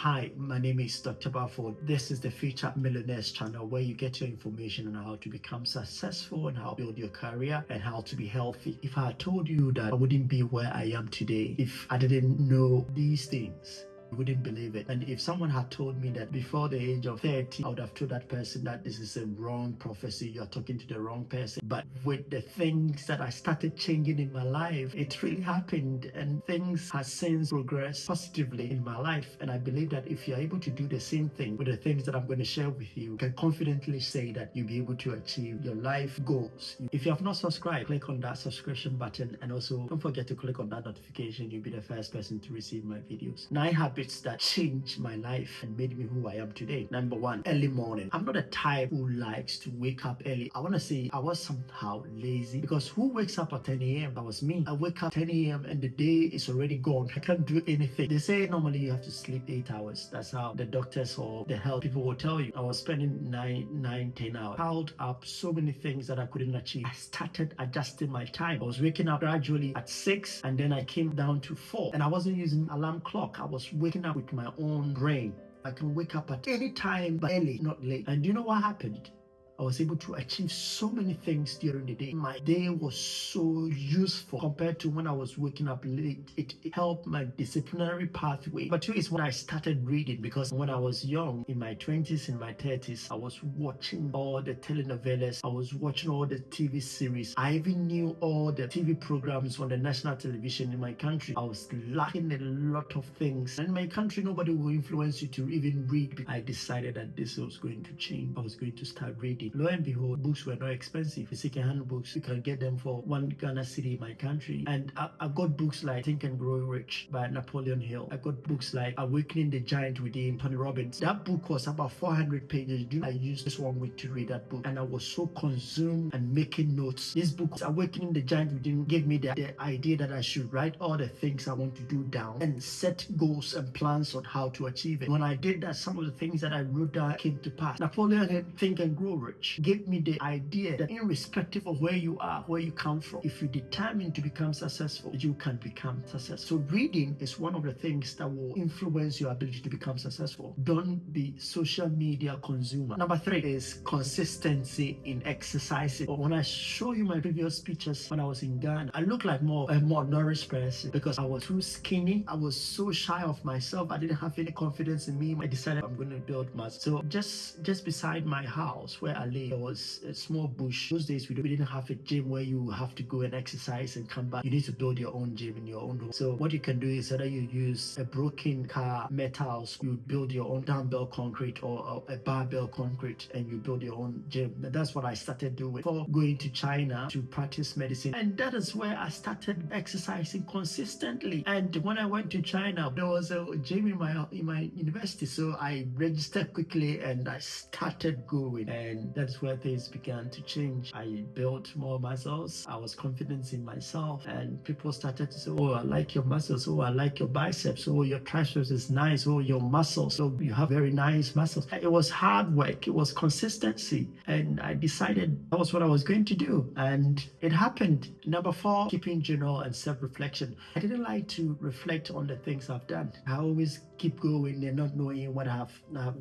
Hi, my name is Dr. Baffour. This is the Future Millionaires channel where you get your information on how to become successful and how to build your career and how to be healthy. If I had told you that I wouldn't be where I am today if I didn't know these things, you wouldn't believe it. And if someone had told me that before the age of 30, I would have told that person that this is a wrong prophecy, you're talking to the wrong person. But with the things that I started changing in my life, it really happened, and things have since progressed positively in my life. And I believe that if you're able to do the same thing with the things that I'm going to share with you, can confidently say that you'll be able to achieve your life goals. If you have not subscribed, click on that subscription button, and also don't forget to click on that notification. You'll be the first person to receive my videos. 9 habits that changed my life and made me who I am today. Number 1, early morning. I'm not a type who likes to wake up early. I want to say I was somehow lazy, because who wakes up at 10 a.m.? That was me. I wake up 10 a.m. and the day is already gone. I can't do anything. They say normally you have to sleep 8 hours. That's how the doctors or the health people will tell you. I was spending 10 hours. Piled up so many things that I couldn't achieve. I started adjusting my time. I was waking up gradually at 6, and then I came down to 4. And I wasn't using alarm clock. I was waking up with my own brain. I can wake up at any time, but early, not late. And do you know what happened? I was able to achieve so many things during the day. My day was so useful compared to when I was waking up late. It helped my disciplinary pathway. But 2 is when I started reading, because when I was young, in my 20s, in my 30s, I was watching all the telenovelas. I was watching all the TV series. I even knew all the TV programs on the national television in my country. I was lacking a lot of things. And in my country, nobody will influence you to even read. I decided that this was going to change. I was going to start reading. Lo and behold, books were not expensive. The second-hand books, you can get them for 1 Ghana city in my country. And I got books like Think and Grow Rich by Napoleon Hill. I got books like Awakening the Giant Within, Tony Robbins. That book was about 400 pages. I used this 1 week to read that book, and I was so consumed and making notes. This book, Awakening the Giant Within, gave me the idea that I should write all the things I want to do down and set goals and plans on how to achieve it. When I did that, some of the things that I wrote down came to pass. Napoleon Hill, Think and Grow Rich, gave me the idea that irrespective of where you are, where you come from, if you're determined to become successful, you can become successful. So reading is one of the things that will influence your ability to become successful. Don't be social media consumer. Number 3 is consistency in exercising. But when I show you my previous pictures when I was in Ghana, I look like a more nourished person, because I was too skinny. I was so shy of myself. I didn't have any confidence in me. I decided I'm going to build muscle. So just beside my house where I live, there was a small bush. Those days we didn't have a gym where you have to go and exercise and come back. You need to build your own gym in your own home. So what you can do is either you use a broken car metals, you build your own dumbbell concrete, or a barbell concrete, and you build your own gym. And that's what I started doing before going to China to practice medicine. And that is where I started exercising consistently. And when I went to China, there was a gym in my university. So I registered quickly and I started going. And that's where things began to change. I built more muscles. I was confident in myself, and people started to say, oh, I like your muscles. Oh, I like your biceps. Oh, your triceps is nice. Oh, your muscles. So you have very nice muscles. It was hard work. It was consistency. And I decided that was what I was going to do. And it happened. Number 4, keeping journal and self-reflection. I didn't like to reflect on the things I've done. I always keep going and not knowing what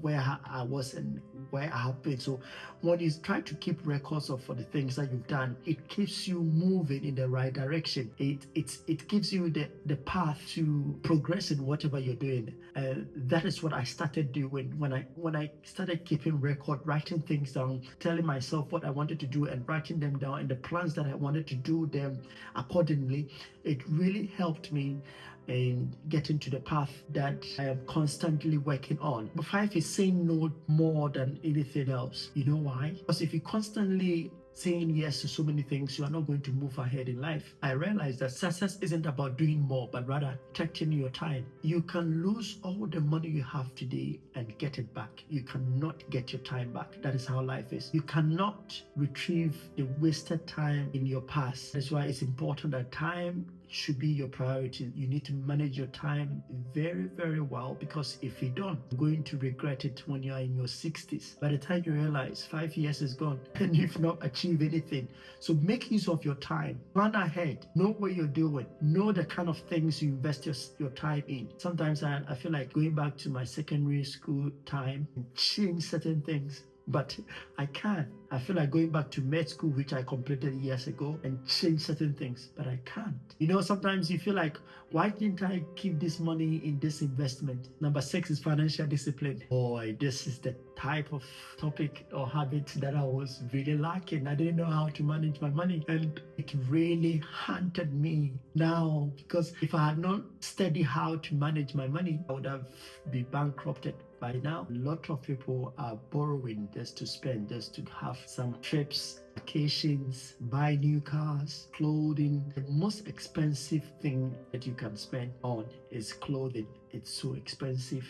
where I was and where I have been. So when you try to keep records of for the things that you've done, it keeps you moving in the right direction. It gives you the path to progress in whatever you're doing. That is what I started doing when I started keeping record, writing things down, telling myself what I wanted to do and writing them down, and the plans that I wanted to do them accordingly. It really helped me and get into the path that I am constantly working on. Number 5 is saying no more than anything else. You know why? Because if you constantly saying yes to so many things, you are not going to move ahead in life. I realized that success isn't about doing more, but rather protecting your time. You can lose all the money you have today and get it back. You cannot get your time back. That is how life is. You cannot retrieve the wasted time in your past. That's why it's important that time should be your priority. You need to manage your time very, very well, because if you don't, you're going to regret it when you are in your 60s. By the time you realize 5 years is gone and you've not achieved anything. So make use of your time. Plan ahead. Know what you're doing. Know the kind of things you invest your time in. Sometimes I feel like going back to my secondary school time and change certain things, but I can't. I feel like going back to med school, which I completed years ago, and change certain things, but I can't. Sometimes you feel like, why didn't I keep this money in this investment? Number 6 is financial discipline. Boy, this is the type of topic or habit that I was really lacking. I didn't know how to manage my money, and it really haunted me now, because if I had not studied how to manage my money, I would have been bankrupted by now. A lot of people are borrowing just to spend, just to have some trips, vacations, buy new cars, clothing. The most expensive thing that you can spend on is clothing. It's so expensive.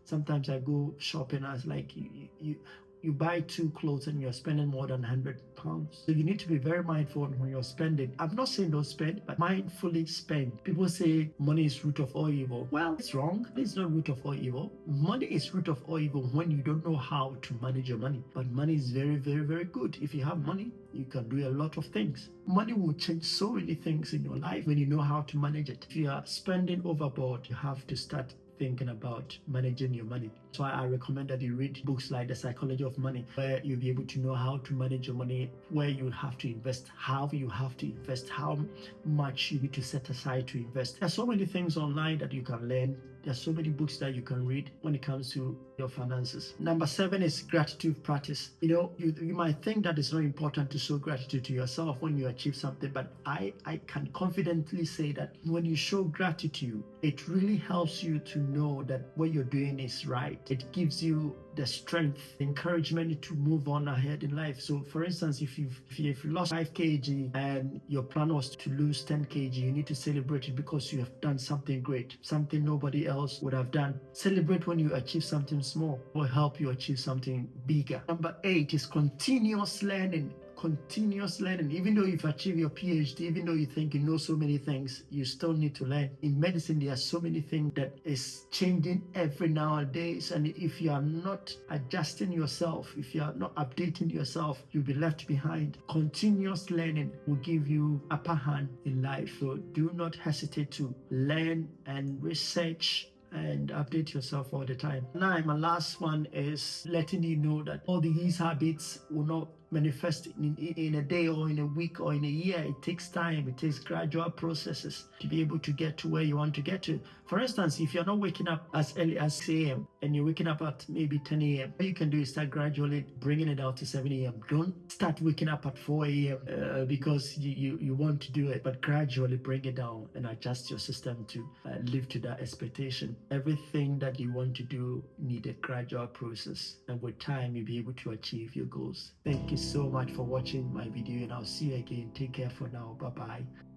Sometimes I go shopping and I was like, you buy 2 clothes and you're spending more than £100. So you need to be very mindful when you're spending. I'm not saying don't spend, but mindfully spend. People say money is root of all evil. Well, it's wrong. It's not root of all evil. Money is root of all evil when you don't know how to manage your money. But money is very, very, very good. If you have money, you can do a lot of things. Money will change so many things in your life when you know how to manage it. If you are spending overboard, you have to start thinking about managing your money. That's why I recommend that you read books like The Psychology of Money, where you'll be able to know how to manage your money, where you have to invest, how you have to invest, how much you need to set aside to invest. There's so many things online that you can learn. There's so many books that you can read when it comes to your finances. Number 7 is gratitude practice. You might think that it's not important to show gratitude to yourself when you achieve something, but I can confidently say that when you show gratitude, it really helps you to know that what you're doing is right. It gives you the strength, the encouragement to move on ahead in life. So for instance, if you've lost 5 kg and your plan was to lose 10 kg, you need to celebrate it because you have done something great, something nobody else would have done. Celebrate when you achieve something small. It will help you achieve something bigger. Number 8 is continuous learning. Continuous learning. Even though you've achieved your PhD, even though you think you know so many things, you still need to learn. In medicine, there are so many things that is changing every nowadays, and if you are not adjusting yourself, if you are not updating yourself, you'll be left behind. Continuous learning will give you upper hand in life, so do not hesitate to learn and research and update yourself all the time. Now, my last one is letting you know that all these habits will not manifest in a day or in a week or in a year. It takes time. It takes gradual processes to be able to get to where you want to get to. For instance, if you're not waking up as early as 6 a.m. and you're waking up at maybe 10 a.m., what you can do is start gradually bringing it down to 7 a.m. Don't start waking up at 4 a.m. Because you want to do it, but gradually bring it down and adjust your system to live to that expectation. Everything that you want to do need a gradual process, and with time you'll be able to achieve your goals. Thank you so much for watching my video, and I'll see you again. Take care for now. Bye bye.